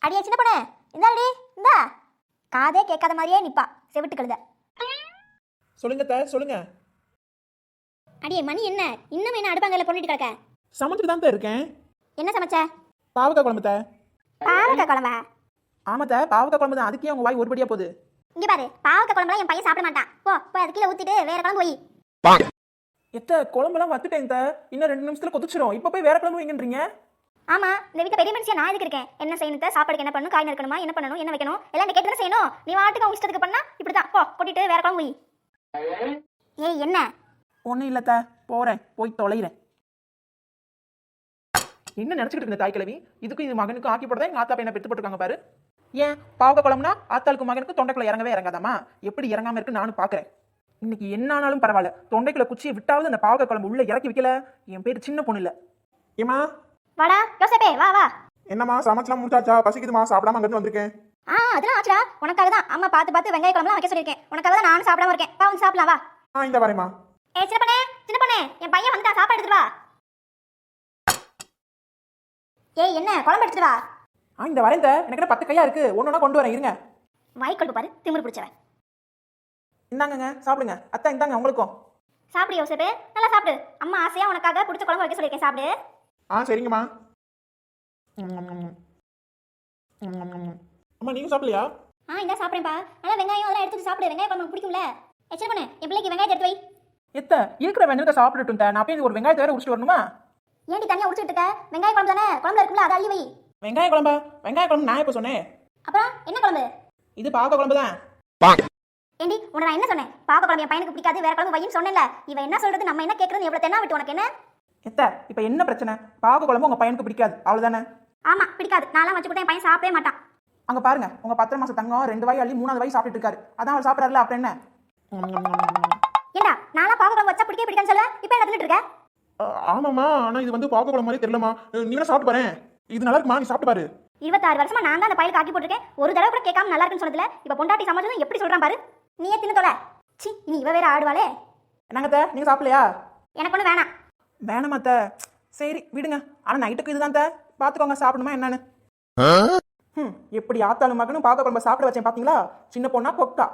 அடியே சின்ன பொண்ணு, இந்தாடி இந்தா. காதே கேட்காத மாதிரியே நிப்பா செவிட்டு கழுத. சொல்லுங்க சொல்லுங்க. அடியே மணி என்ன இன்னும் என்ன அடுப்பாங்கல பொண்ணிட்டு கிடக்க? சமைச்சிட்டு தான் இருக்கேன். என்ன சமைச்ச? பாவக்காய் குழம்பு. பாவக்காய் குழம்பா? ஆமா பாவக்காய் குழம்பு தான். அதுக்கே உங்க வாய் ஒருபடியா போகுது. இங்க பாரு, பாவக்காய் குழம்புலாம் என் பையன் சாப்பிட மாட்டான். போ போய் அது கீழே ஊத்திட்டு வேற குழம்பு வை. குழம்பெல்லாம் வத்துட்டேன். இன்னும் 2 நிமிஷத்துல கொதிச்சிரும். இப்ப போய் வேற குழம்பு வைங்கன்றீங்க? ஆமா, இந்த வீட்டை பெரிய மனுஷன் நான் எதுக்கு இருக்கேன்? என்ன செய்யணும், சாப்பாடுக்கு என்ன பண்ணணும், காய் நறுக்கணுமா, என்ன பண்ணணும், என்ன வைக்கணும், எல்லாம் கேட்டு செய்யணும். நீ வாட்டுக்கு அவங்க இஷ்டத்துக்கு பண்ணா இப்படிதான். போ கொட்டிட்டு வேற குழம்பு வை. ஏய் என்ன? ஒன்னும் இல்ல போறேன், போய் தொலைறேன். என்ன நினைச்சுக்கிட்டு இருந்த தாய் கிழவி? இதுக்கு இது மகனுக்கு ஆக்கி போடுறதா எங்க ஆத்தா பையனை பெற்று போட்டுருக்காங்க பாரு. ஏன் பாவக்காய் குழம்புனா ஆத்தாளுக்கு மகனுக்கு தொண்டைக்குள்ள இறங்கவே இறங்காதாமா? எப்படி இறங்காம இருக்கு நானும் பாக்குறேன். இன்னைக்கு என்ன ஆனாலும் பரவாயில்ல, தொண்டைக்குள்ள குச்சியை விட்டாவது அந்த பாவக்காய் குழம்பு உள்ள இறக்கி வைக்கல. என் பேரு சின்ன பொண்ணு இல்ல. ஏமா வாடா யோசேப்பே, வா வா. என்னம்மா சமைச்சலாம் முடிச்சாச்சா? பசிக்குதுமா, சாப்பிடாம அங்கிருந்து வந்திருக்கேன். அதெல்லாம் ஆச்சுடா. உனக்காக தான் அம்மா பார்த்து வெங்காய குழம்புலாம் வைக்க சொல்லியிருக்கேன். உனக்காக தான் நானும் சாப்பிடாம இருக்கேன். வா வந்து சாப்பிடலாம் வா. இந்த வரேம்மா. சின்ன பண்ணே என் பையன் வந்துட்டா, சாப்பாடு எடுத்துட்டு வா. ஏய் என்ன குழம்பு எடுத்துட்டு வா. இந்த வரேன் எனக்கு 10 கையா இருக்கு. ஒன்னொன்னா கொண்டு வரேன் இருங்க. வாய்க்கொழுப்பு பாரு, திமிரு பிடிச்சவன். இந்தாங்க சாப்பிடுங்க. அத்தா இந்தாங்க உங்களுக்கும். சாப்பிடு யோசேப்பு, நல்லா சாப்பிடு. அம்மா ஆசையா உனக்காக பிடிச்ச குழம்பு வைக்க சொல்லியிருக்கேன், சாப்பிடு. சரிங்கம்மா. அம்மா நீங்க சாப்பிடலையா? இந்த சாப்பிடுறேன்ப்பா. நல்லா வெங்காயம் அதெல்லாம் எடுத்துட்டு சாப்பிடு. வெங்காயம் குழம்பு பிடிக்கும்ல. சின்ன பண்ணு என் பிள்ளைக்கு வெங்காயத்தை எடுத்து வை. இருக்கிற வெங்காயத்தை சாப்பிட்டுட்டு நான் போய் ஒரு வெங்காயத்தை வேற உரிச்சிட்டு வரணுமா? ஏன்டி தனியா உரிச்சிட்டு இருக்க? வெங்காய குழம்பு தானே, குழம்புல இருக்கும்ல, அதை அள்ளி வை. வெங்காய குழம்பா? வெங்காய குழம்பு நான் எப்ப சொன்னேன்? அப்புறம் என்ன குழம்பு? இது பாவக்காய் குழம்பு தான். ஏண்டி உன்னை நான் என்ன சொன்னேன்? பாவக்காய் குழம்பு என் பையனுக்கு பிடிக்காது, வேற குழம்பு வைன்னு சொன்னேன்ல. இவ என்ன சொல்றது, நம்ம என்ன கேக்குறது, எவ்வளவு தென்னா விட்டு உனக்கு என்ன? இப்ப என்ன பிரச்சனை? பாவக்காய் குழம்பு உங்க பையனுக்கு பிடிக்காது அவ்வளவுதானே? ஆமா பிடிக்காது. நான்லாம் வச்சு கொடுத்தா என் பையன் சாப்பிடவே மாட்டான். அங்க பாருங்க, உங்க 10 மாச தங்கம் 2 வாய் அள்ளி 3வது வாய் சாப்பிட்டு இருக்காரு. அதான் அவர் சாப்பிடறாருல, அப்புறம் என்ன? ஏண்டா நான்லாம் பாவக்காய் குழம்பு வச்சா பிடிக்கவே பிடிக்காதுன்னு சொல்ல, இப்போ என்ன சொல்லிட்டு இருக்க? ஆமாமா, ஆனா இது பாவக்காய் குழம்பு மாதிரி தெரியலமா. நீ வேணா சாப்பிட்டு பாரு. இது நல்லா இருக்குமா? நீ சாப்பிட்டு பாரு. 26 வருஷமா நான் தான் அந்த பையலுக்கு ஆக்கி போட்டுருக்கேன். ஒரு தடவை கூட கேட்காம நல்லா இருக்குன்னு சொன்னதுல இப்ப பொண்டாட்டி சமைச்சதும் எப்படி சொல்றான் பாரு. நீயே தின்னு தொலை. சி இனி இவ வேற ஆடுவாளே. என்னங்க நீங்க சாப்பிடலையா? எனக்கு ஒண்ணு வேணாம். வேணாமா சரி விடுங்க. ஆனா நைட்டுக்கு இதுதான் பாத்துக்கோங்க, சாப்பிடணுமா என்னன்னு. எப்படி ஆத்தாலும் மகனும் பாவக்காய் குழம்பு சாப்பிட வச்சேன் பாத்தீங்களா? சின்ன பொண்ணா கொக்கா.